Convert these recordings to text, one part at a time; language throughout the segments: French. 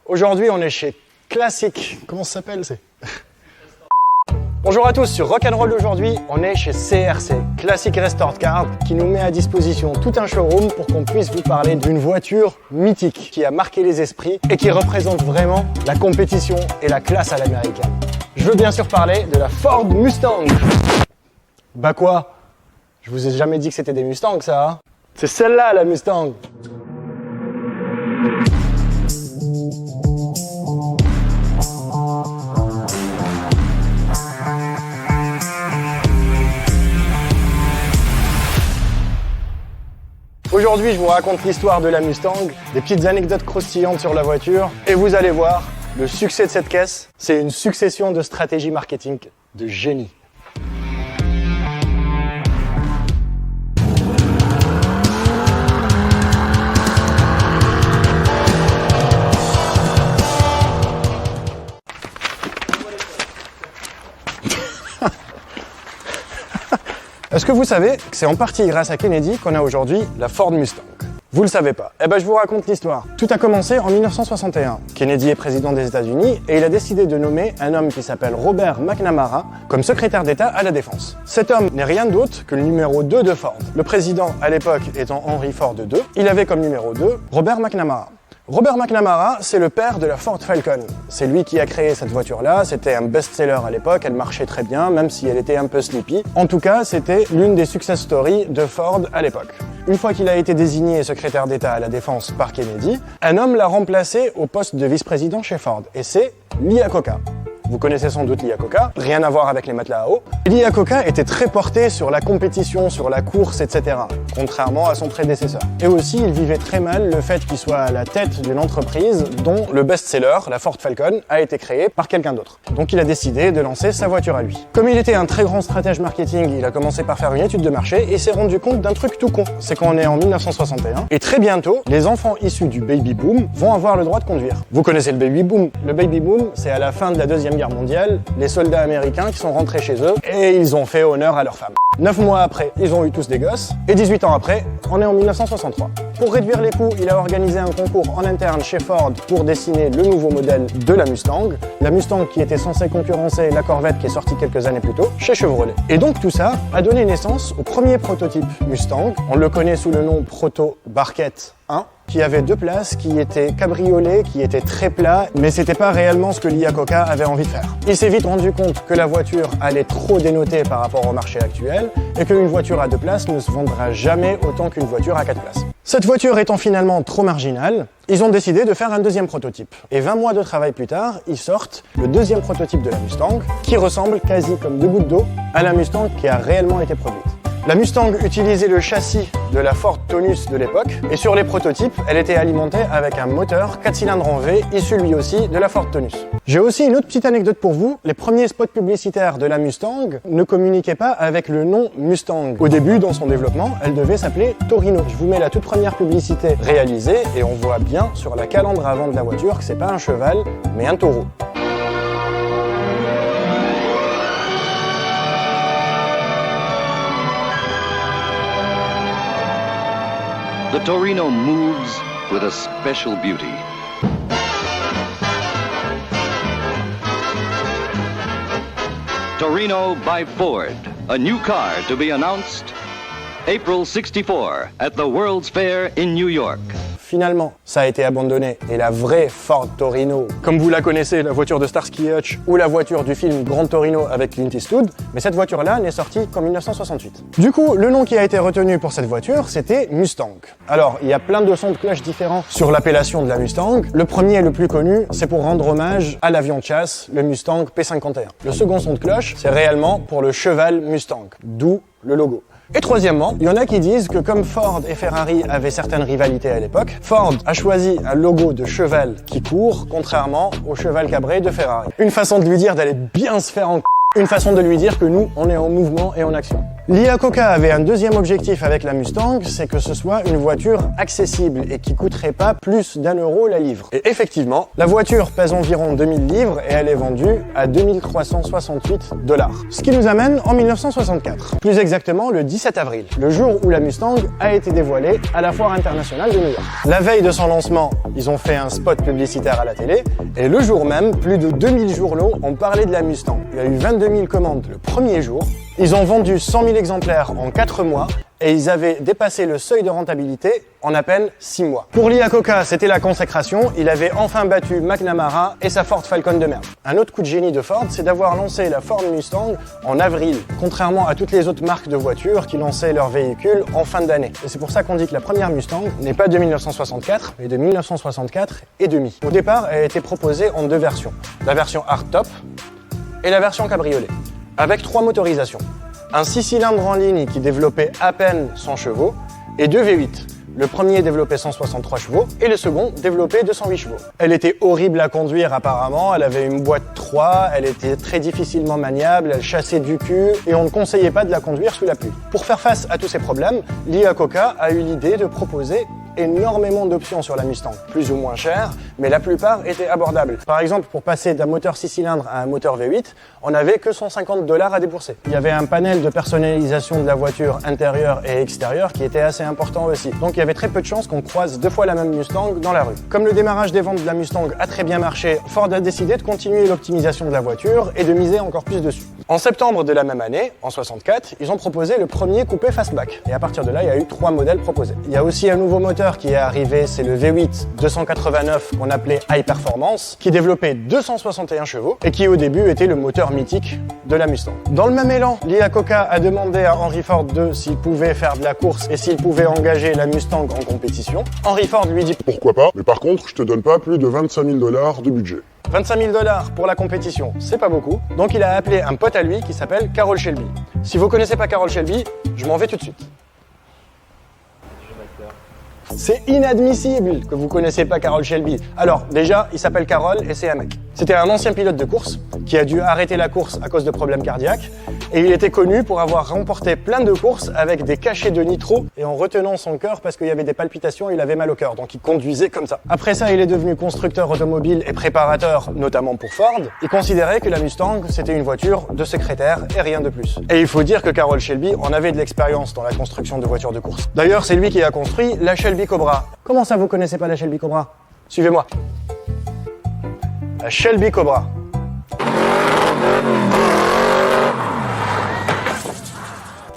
Aujourd'hui, on est chez Classic. Comment ça s'appelle Bonjour à tous, sur Rock'n'Roll aujourd'hui, on est chez CRC, Classic Restored Cars, qui nous met à disposition tout un showroom pour qu'on puisse vous parler d'une voiture mythique qui a marqué les esprits et qui représente vraiment la compétition et la classe à l'américaine. Je veux bien sûr parler de la Ford Mustang. Bah quoi? Je vous ai jamais dit que c'était des Mustangs, ça, hein? C'est celle-là, la Mustang. Aujourd'hui, je vous raconte l'histoire de la Mustang, des petites anecdotes croustillantes sur la voiture, et vous allez voir, le succès de cette caisse, c'est une succession de stratégies marketing de génie. Est-ce que vous savez que c'est en partie grâce à Kennedy qu'on a aujourd'hui la Ford Mustang? Vous le savez pas? Eh ben je vous raconte l'histoire. Tout a commencé en 1961. Kennedy est président des États-Unis et il a décidé de nommer un homme qui s'appelle Robert McNamara comme secrétaire d'État à la Défense. Cet homme n'est rien d'autre que le numéro 2 de Ford. Le président à l'époque étant Henry Ford II, il avait comme numéro 2 Robert McNamara. Robert McNamara, c'est le père de la Ford Falcon. C'est lui qui a créé cette voiture-là, c'était un best-seller à l'époque, elle marchait très bien, même si elle était un peu sleepy. En tout cas, c'était l'une des success stories de Ford à l'époque. Une fois qu'il a été désigné secrétaire d'État à la Défense par Kennedy, un homme l'a remplacé au poste de vice-président chez Ford, et c'est Lee Iacocca. Vous connaissez sans doute Lee Iacocca, rien à voir avec les matelas à eau. Lee Iacocca était très porté sur la compétition, sur la course, etc., contrairement à son prédécesseur. Et aussi, il vivait très mal le fait qu'il soit à la tête d'une entreprise dont le best-seller, la Ford Falcon, a été créé par quelqu'un d'autre. Donc il a décidé de lancer sa voiture à lui. Comme il était un très grand stratège marketing, il a commencé par faire une étude de marché et s'est rendu compte d'un truc tout con. C'est qu'on est en 1961 et très bientôt, les enfants issus du baby boom vont avoir le droit de conduire. Vous connaissez le baby boom? Le baby boom, c'est à la fin de la Deuxième Guerre mondiale, les soldats américains qui sont rentrés chez eux et ils ont fait honneur à leurs femmes. 9 mois après, ils ont eu tous des gosses et 18 ans après, on est en 1963. Pour réduire les coûts, il a organisé un concours en interne chez Ford pour dessiner le nouveau modèle de la Mustang. La Mustang qui était censée concurrencer la Corvette qui est sortie quelques années plus tôt chez Chevrolet. Et donc tout ça a donné naissance au premier prototype Mustang. On le connaît sous le nom Proto Barquette 1. Qui avait 2 places, qui était cabriolet, qui était très plat, mais c'était pas réellement ce que Lee Iacocca avait envie de faire. Il s'est vite rendu compte que la voiture allait trop dénoter par rapport au marché actuel et qu'une voiture à 2 places ne se vendra jamais autant qu'une voiture à 4 places. Cette voiture étant finalement trop marginale, ils ont décidé de faire un deuxième prototype. Et 20 mois de travail plus tard, ils sortent le deuxième prototype de la Mustang, qui ressemble quasi comme 2 gouttes d'eau à la Mustang qui a réellement été produite. La Mustang utilisait le châssis de la Ford Taunus de l'époque et sur les prototypes, elle était alimentée avec un moteur 4 cylindres en V issu lui aussi de la Ford Taunus. J'ai aussi une autre petite anecdote pour vous. Les premiers spots publicitaires de la Mustang ne communiquaient pas avec le nom Mustang. Au début, dans son développement, elle devait s'appeler Torino. Je vous mets la toute première publicité réalisée et on voit bien sur la calandre avant de la voiture que c'est pas un cheval, mais un taureau. The Torino moves with a special beauty. Torino by Ford, a new car to be announced April 64 at the World's Fair in New York. Finalement, ça a été abandonné et la vraie Ford Torino, comme vous la connaissez, la voiture de Starsky et Hutch ou la voiture du film Grand Torino avec Clint Eastwood, mais cette voiture-là n'est sortie qu'en 1968. Du coup, le nom qui a été retenu pour cette voiture, c'était Mustang. Alors, il y a plein de sons de cloche différents sur l'appellation de la Mustang. Le premier et le plus connu, c'est pour rendre hommage à l'avion de chasse, le Mustang P-51. Le second son de cloche, c'est réellement pour le cheval Mustang, d'où le logo. Et troisièmement, il y en a qui disent que comme Ford et Ferrari avaient certaines rivalités à l'époque, Ford a choisi un logo de cheval qui court, contrairement au cheval cabré de Ferrari. Une façon de lui dire d'aller bien se faire en c***, une façon de lui dire que nous, on est en mouvement et en action. Lee Iacocca avait un deuxième objectif avec la Mustang, c'est que ce soit une voiture accessible et qui coûterait pas plus d'1 € la livre. Et effectivement, la voiture pèse environ 2000 livres et elle est vendue à 2368 $. Ce qui nous amène en 1964. Plus exactement le 17 avril, le jour où la Mustang a été dévoilée à la Foire internationale de New York. La veille de son lancement, ils ont fait un spot publicitaire à la télé et le jour même, plus de 2000 journaux ont parlé de la Mustang. Il y a eu 22 000 commandes le premier jour. Ils ont vendu 100 000 exemplaires en 4 mois et ils avaient dépassé le seuil de rentabilité en à peine 6 mois. Pour Lee Iacocca, c'était la consécration. Il avait enfin battu McNamara et sa Ford Falcon de merde. Un autre coup de génie de Ford, c'est d'avoir lancé la Ford Mustang en avril, contrairement à toutes les autres marques de voitures qui lançaient leurs véhicules en fin d'année. Et c'est pour ça qu'on dit que la première Mustang n'est pas de 1964, mais de 1964 et demi. Au départ, elle a été proposée en 2 versions. La version hardtop et la version cabriolet, avec 3 motorisations. Un 6 cylindres en ligne qui développait à peine 100 chevaux et 2 V8. Le premier développait 163 chevaux et le second développait 208 chevaux. Elle était horrible à conduire apparemment, elle avait une boîte 3, elle était très difficilement maniable, elle chassait du cul et on ne conseillait pas de la conduire sous la pluie. Pour faire face à tous ces problèmes, Lee Iacocca a eu l'idée de proposer énormément d'options sur la Mustang, plus ou moins chères, mais la plupart étaient abordables. Par exemple, pour passer d'un moteur 6 cylindres à un moteur V8, on n'avait que 150 $ à débourser. Il y avait un panel de personnalisation de la voiture intérieure et extérieure qui était assez important aussi. Donc il y avait très peu de chances qu'on croise 2 fois la même Mustang dans la rue. Comme le démarrage des ventes de la Mustang a très bien marché, Ford a décidé de continuer l'optimisation de la voiture et de miser encore plus dessus. En septembre de la même année, en 64, ils ont proposé le premier coupé fastback. Et à partir de là, il y a eu 3 modèles proposés. Il y a aussi un nouveau moteur qui est arrivé, c'est le V8 289 qu'on appelait High Performance, qui développait 261 chevaux et qui au début était le moteur mythique de la Mustang. Dans le même élan, Lee Iacocca a demandé à Henry Ford II s'il pouvait faire de la course et s'il pouvait engager la Mustang en compétition. Henry Ford lui dit pourquoi pas, mais par contre, je te donne pas plus de 25 000 $ de budget. 25 000 $ pour la compétition, c'est pas beaucoup. Donc il a appelé un pote à lui qui s'appelle Carroll Shelby. Si vous connaissez pas Carroll Shelby, je m'en vais tout de suite. C'est inadmissible que vous connaissiez pas Carroll Shelby. Alors, déjà, il s'appelle Carroll et c'est un mec. C'était un ancien pilote de course qui a dû arrêter la course à cause de problèmes cardiaques et il était connu pour avoir remporté plein de courses avec des cachets de nitro et en retenant son cœur parce qu'il y avait des palpitations et il avait mal au cœur, donc il conduisait comme ça. Après ça, il est devenu constructeur automobile et préparateur, notamment pour Ford. Il considérait que la Mustang, c'était une voiture de secrétaire et rien de plus. Et il faut dire que Carroll Shelby en avait de l'expérience dans la construction de voitures de course. D'ailleurs, c'est lui qui a construit la Shelby Cobra. Comment ça, vous connaissez pas la Shelby Cobra? Suivez-moi. La Shelby Cobra.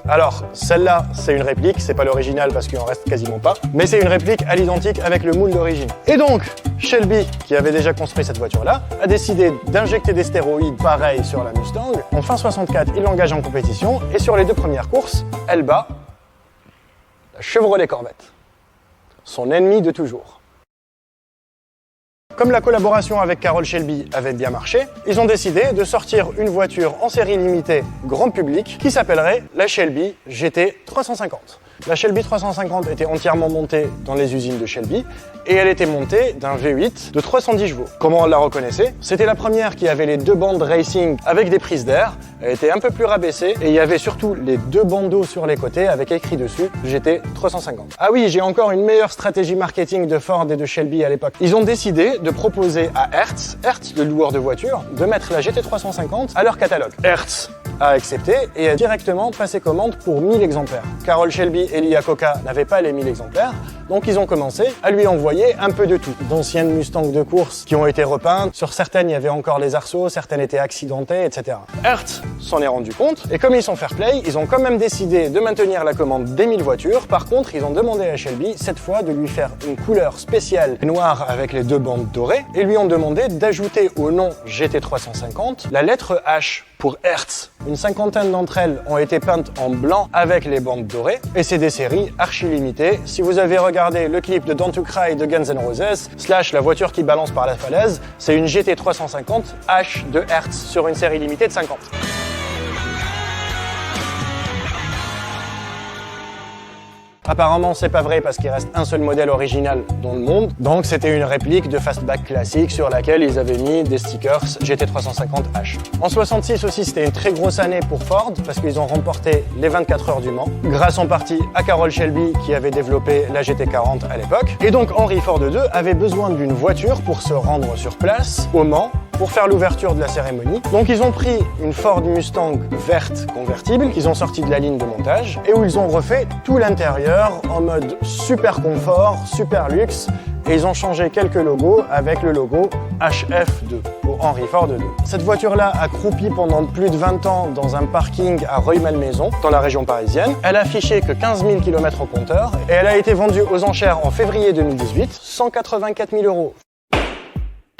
Alors, celle-là, c'est une réplique, c'est pas l'original parce qu'il en reste quasiment pas, mais c'est une réplique à l'identique avec le moule d'origine. Et donc, Shelby, qui avait déjà construit cette voiture-là, a décidé d'injecter des stéroïdes pareils sur la Mustang. En fin 64, il l'engage en compétition et sur les 2 premières courses, elle bat la Chevrolet Corvette, son ennemi de toujours. Comme la collaboration avec Carroll Shelby avait bien marché, ils ont décidé de sortir une voiture en série limitée grand public qui s'appellerait la Shelby GT 350. La Shelby 350 était entièrement montée dans les usines de Shelby et elle était montée d'un V8 de 310 chevaux. Comment on la reconnaissait? C'était la première qui avait les 2 bandes racing avec des prises d'air. Elle était un peu plus rabaissée et il y avait surtout les 2 bandeaux sur les côtés avec écrit dessus GT 350. Ah oui, j'ai encore une meilleure stratégie marketing de Ford et de Shelby à l'époque. Ils ont décidé de proposer à Hertz, le loueur de voitures, de mettre la GT 350 à leur catalogue. Hertz a accepté et a directement passé commande pour 1000 exemplaires. Carroll Shelby et Lee Iacocca n'avaient pas les 1000 exemplaires, donc ils ont commencé à lui envoyer un peu de tout. D'anciennes Mustangs de course qui ont été repeintes, sur certaines il y avait encore les arceaux, certaines étaient accidentées, etc. Hertz s'en est rendu compte, et comme ils sont fair play, ils ont quand même décidé de maintenir la commande des 1000 voitures. Par contre, ils ont demandé à Shelby, cette fois, de lui faire une couleur spéciale noire avec les 2 bandes dorées, et lui ont demandé d'ajouter au nom GT350 la lettre H pour Hertz. Une 50aine d'entre elles ont été peintes en blanc avec les bandes dorées, et c'est des séries archi limitées. Si vous avez regardé le clip de Don't to Cry de Guns N' Roses, / la voiture qui balance par la falaise, c'est une GT 350 H de Hertz sur une série limitée de 50. Apparemment, c'est pas vrai parce qu'il reste un seul modèle original dans le monde. Donc, c'était une réplique de Fastback classique sur laquelle ils avaient mis des stickers GT350H. En 66 aussi, c'était une très grosse année pour Ford parce qu'ils ont remporté les 24 heures du Mans, grâce en partie à Carroll Shelby qui avait développé la GT40 à l'époque. Et donc, Henry Ford II avait besoin d'une voiture pour se rendre sur place, au Mans, pour faire l'ouverture de la cérémonie. Donc ils ont pris une Ford Mustang verte convertible qu'ils ont sorti de la ligne de montage et où ils ont refait tout l'intérieur en mode super confort, super luxe et ils ont changé quelques logos avec le logo HF2 pour Henry Ford II. Cette voiture-là a croupi pendant plus de 20 ans dans un parking à Rueil-Malmaison, dans la région parisienne. Elle affichait que 15 000 km au compteur et elle a été vendue aux enchères en février 2018, 184 000 €.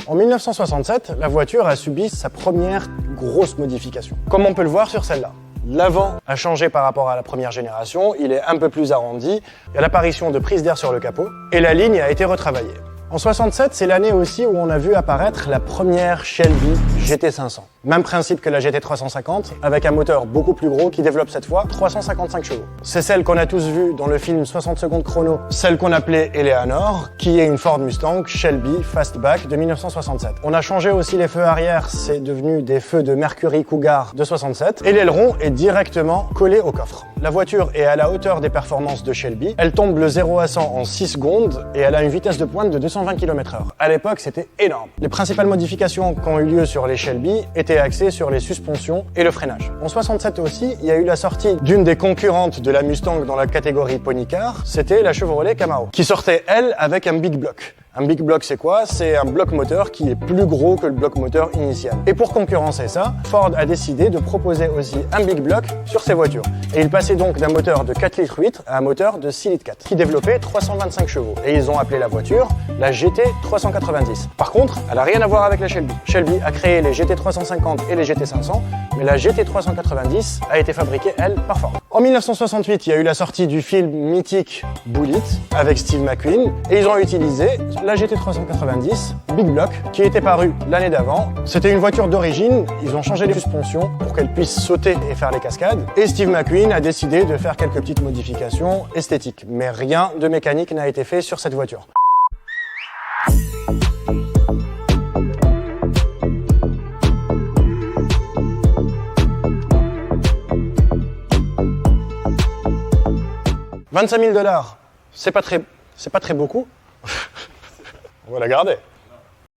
En 1967, la voiture a subi sa première grosse modification, comme on peut le voir sur celle-là. L'avant a changé par rapport à la première génération, il est un peu plus arrondi, il y a l'apparition de prises d'air sur le capot, et la ligne a été retravaillée. En 67, c'est l'année aussi où on a vu apparaître la première Shelby GT500. Même principe que la GT350, avec un moteur beaucoup plus gros qui développe cette fois 355 chevaux. C'est celle qu'on a tous vue dans le film 60 secondes chrono, celle qu'on appelait Eleanor, qui est une Ford Mustang Shelby Fastback de 1967. On a changé aussi les feux arrière, c'est devenu des feux de Mercury Cougar de 67, et l'aileron est directement collé au coffre. La voiture est à la hauteur des performances de Shelby, elle tombe le 0 à 100 en 6 secondes, et elle a une vitesse de pointe de 220 km/h. À l'époque, c'était énorme. Les principales modifications qui ont eu lieu sur les Shelby étaient axées sur les suspensions et le freinage. En 67 aussi, il y a eu la sortie d'une des concurrentes de la Mustang dans la catégorie Pony Car, c'était la Chevrolet Camaro, qui sortait, elle, avec un Big Block. Un Big Block, c'est quoi? C'est un bloc moteur qui est plus gros que le bloc moteur initial. Et pour concurrencer ça, Ford a décidé de proposer aussi un Big Block sur ses voitures. Et il passait donc d'un moteur de 4,8 litres à un moteur de 6,4 litres, qui développait 325 chevaux. Et ils ont appelé la voiture la GT390. Par contre, elle n'a rien à voir avec la Shelby. Shelby a créé les GT350 et les GT500, mais la GT390 a été fabriquée, elle, par Ford. En 1968, il y a eu la sortie du film mythique Bullitt avec Steve McQueen, et ils ont utilisé la GT390 Big Block qui était parue l'année d'avant. C'était une voiture d'origine, ils ont changé les suspensions pour qu'elle puisse sauter et faire les cascades. Et Steve McQueen a décidé de faire quelques petites modifications esthétiques, mais rien de mécanique n'a été fait sur cette voiture. $25 000, c'est pas très beaucoup. On va la garder.